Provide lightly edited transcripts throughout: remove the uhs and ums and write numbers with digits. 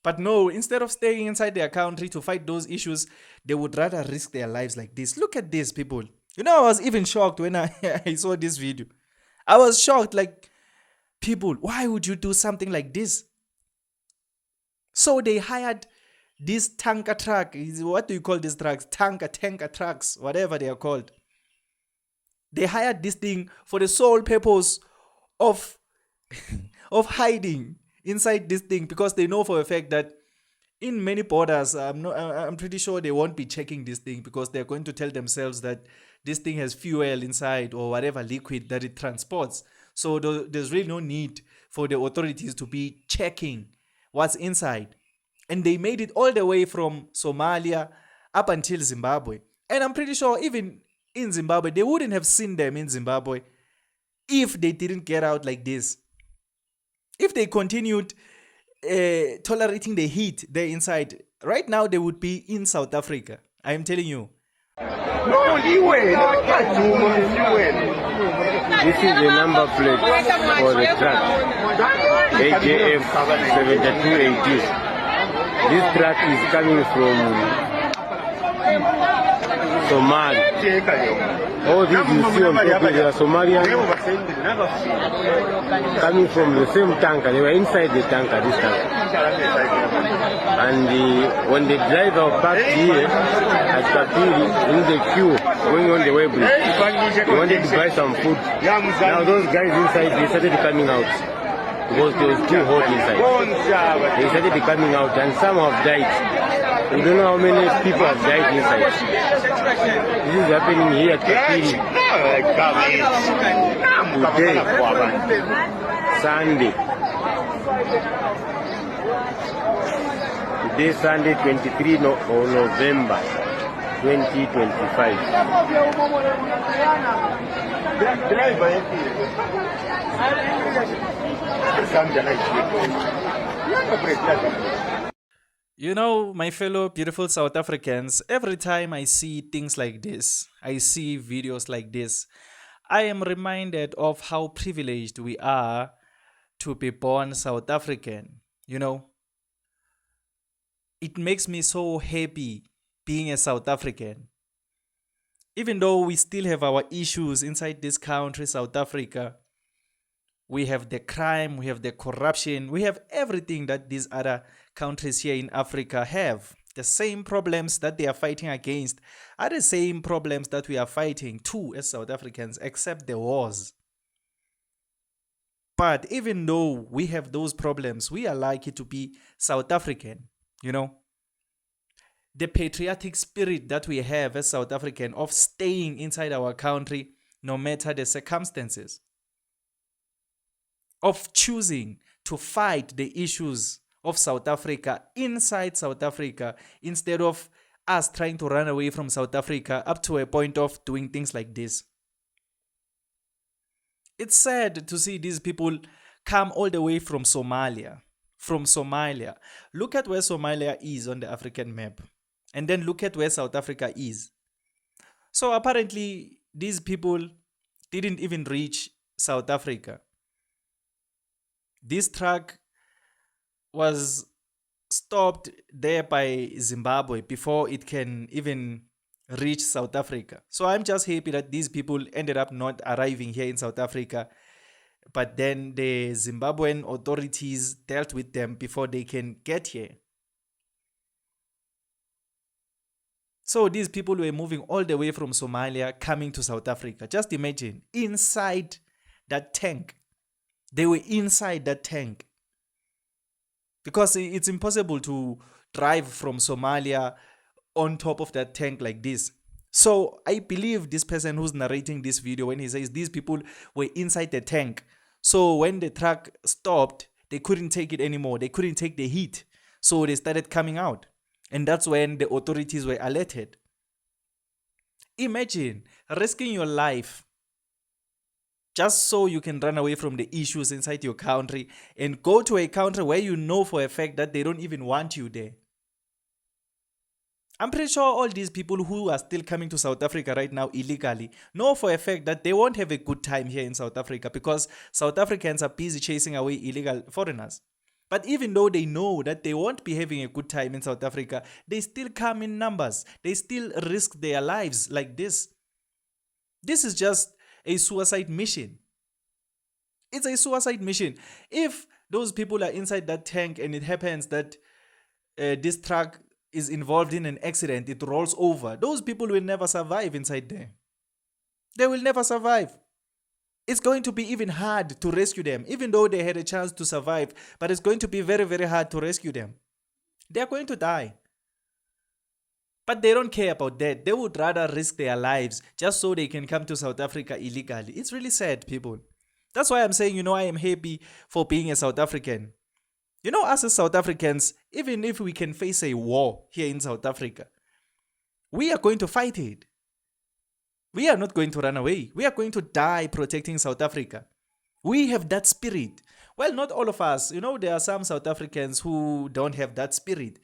But no, instead of staying inside their country to fight those issues, they would rather risk their lives like this. Look at these people. You know, I was even shocked when I saw this video. I was shocked, like, people, why would you do something like this? So they hired this tanker truck. What do you call these trucks? Tanker trucks, whatever they are called. They hired this thing for the sole purpose of of hiding inside this thing, because they know for a fact that in many borders, I'm pretty sure they won't be checking this thing, because they're going to tell themselves that this thing has fuel inside or whatever liquid that it transports. So there's really no need for the authorities to be checking what's inside. And they made it all the way from Somalia up until Zimbabwe. And I'm pretty sure even in Zimbabwe, they wouldn't have seen them in Zimbabwe if they didn't get out like this. If they continued tolerating the heat there inside, right now they would be in South Africa. I am telling you. This is the number plate for the truck, AJF 7280. This truck is coming from Somalia. All these you see on top, they are Somalians coming from the same tanker. They were inside the tanker, this tanker. And when the driver parked here at Kapiri in the queue going on the way bridge, they wanted to buy some food. Now those guys inside, they started coming out because it was too hot inside. They started coming out and some have died. We don't know how many people have died inside. This is happening here at Kapiri today, Sunday. Today, Sunday, 23 of November, 2025. You know, my fellow beautiful South Africans, every time I see things like this, I see videos like this, I am reminded of how privileged we are to be born South African. You know, it makes me so happy being a South African. Even though we still have our issues inside this country, South Africa, we have the crime, we have the corruption, we have everything that these other countries here in Africa have. The same problems that they are fighting against are the same problems that we are fighting too as South Africans, except the wars. But even though we have those problems, we are lucky to be South African, you know. The patriotic spirit that we have as South African of staying inside our country no matter the circumstances, of choosing to fight the issues of South Africa inside South Africa instead of us trying to run away from South Africa up to a point of doing things like this. It's sad to see these people come all the way from Somalia. From Somalia. Look at where Somalia is on the African map. And then look at where South Africa is. So apparently, these people didn't even reach South Africa. This truck was stopped there by Zimbabwe before it can even reach South Africa. So I'm just happy that these people ended up not arriving here in South Africa, but then the Zimbabwean authorities dealt with them before they can get here. So these people were moving all the way from Somalia coming to South Africa. Just imagine, inside that tank. They were inside that tank. Because it's impossible to drive from Somalia on top of that tank like this. So I believe this person who's narrating this video when he says these people were inside the tank. So when the truck stopped, they couldn't take it anymore. They couldn't take the heat. So they started coming out. And that's when the authorities were alerted. Imagine risking your life just so you can run away from the issues inside your country and go to a country where you know for a fact that they don't even want you there. I'm pretty sure all these people who are still coming to South Africa right now illegally know for a fact that they won't have a good time here in South Africa because South Africans are busy chasing away illegal foreigners. But even though they know that they won't be having a good time in South Africa, they still come in numbers. They still risk their lives like this. This is just a suicide mission. It's a suicide mission. If those people are inside that tank and it happens that this truck is involved in an accident, it rolls over, those people will never survive inside there. They will never survive. It's going to be even hard to rescue them, even though they had a chance to survive, but it's going to be very, very hard to rescue them. They are going to die. But they don't care about that. They would rather risk their lives just so they can come to South Africa illegally. It's really sad, people. That's why I'm saying, I am happy for being a South African. Us as South Africans, even if we can face a war here in South Africa, we are going to fight it. We are not going to run away. We are going to die protecting South Africa. We have that spirit. Well, not all of us. There are some South Africans who don't have that spirit.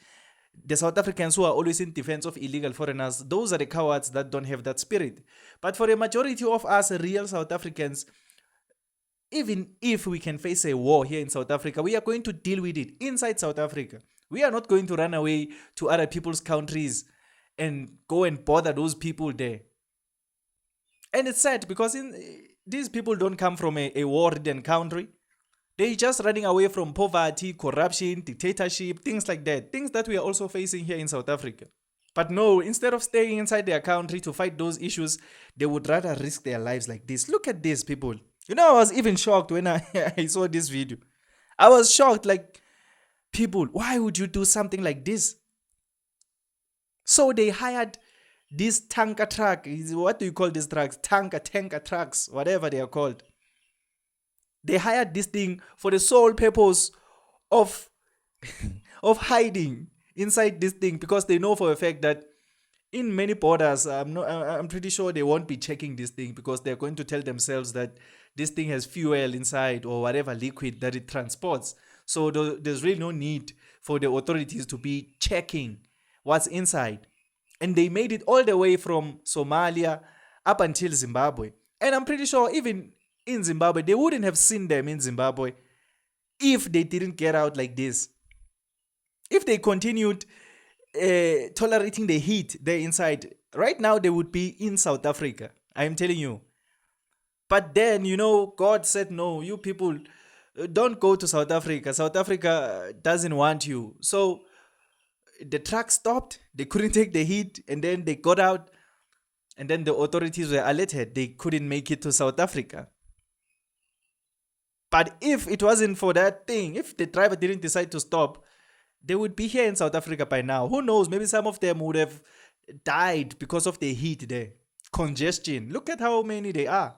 The South Africans who are always in defense of illegal foreigners, those are the cowards that don't have that spirit. But for a majority of us real South Africans, even if we can face a war here in South Africa, we are going to deal with it inside South Africa. We are not going to run away to other people's countries and go and bother those people there. And it's sad because these people don't come from a war-ridden country. They're just running away from poverty, corruption, dictatorship, things like that. Things that we are also facing here in South Africa. But no, instead of staying inside their country to fight those issues, they would rather risk their lives like this. Look at this, people. I was even shocked when I saw this video. I was shocked, like, people, why would you do something like this? So they hired this tanker truck. What do you call these trucks? Tanker trucks, whatever they are called. They hired this thing for the sole purpose of hiding inside this thing, because they know for a fact that in many borders, I'm pretty sure they won't be checking this thing, because they're going to tell themselves that this thing has fuel inside or whatever liquid that it transports. So there's really no need for the authorities to be checking what's inside. And they made it all the way from Somalia up until Zimbabwe. And I'm pretty sure even in Zimbabwe, they wouldn't have seen them in Zimbabwe if they didn't get out like this. If they continued tolerating the heat there inside, right now they would be in South Africa. I'm telling you. But then, God said, no, you people don't go to South Africa. South Africa doesn't want you. So the truck stopped. They couldn't take the heat. And then they got out. And then the authorities were alerted. They couldn't make it to South Africa. But if it wasn't for that thing, if the driver didn't decide to stop, they would be here in South Africa by now. Who knows? Maybe some of them would have died because of the heat there. Congestion. Look at how many they are.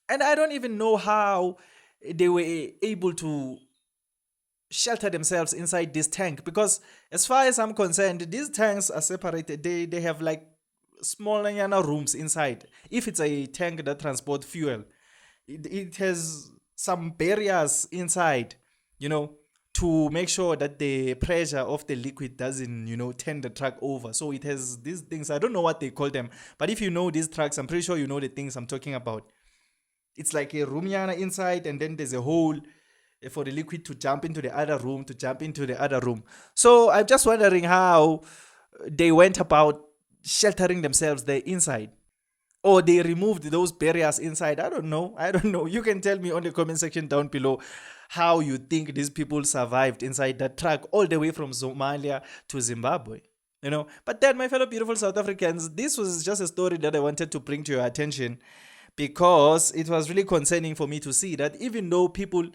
And I don't even know how they were able to shelter themselves inside this tank. Because as far as I'm concerned, these tanks are separated. They have like small rooms inside. If it's a tank that transports fuel, it has some barriers inside, to make sure that the pressure of the liquid doesn't, turn the truck over. So it has these things. I don't know what they call them. But if you know these trucks, I'm pretty sure you know the things I'm talking about. It's like a room inside, and then there's a hole for the liquid to jump into the other room, So I'm just wondering how they went about sheltering themselves there inside. Or they removed those barriers inside. I don't know. You can tell me on the comment section down below how you think these people survived inside that truck all the way from Somalia to Zimbabwe. But then, my fellow beautiful South Africans, this was just a story that I wanted to bring to your attention, because it was really concerning for me to see that even though people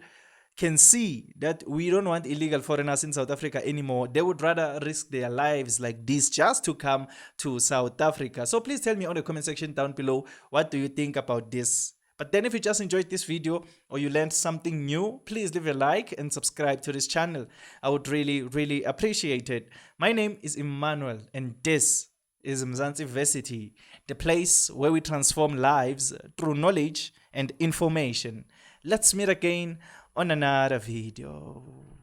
can see that we don't want illegal foreigners in South Africa anymore, they would rather risk their lives like this just to come to South Africa. So please tell me on the comment section down below, what do you think about this? But then if you just enjoyed this video or you learned something new, please leave a like and subscribe to this channel. I would really, really appreciate it. My name is Emmanuel, and this is Mzansi Versity, the place where we transform lives through knowledge and information. Let's meet again on another video.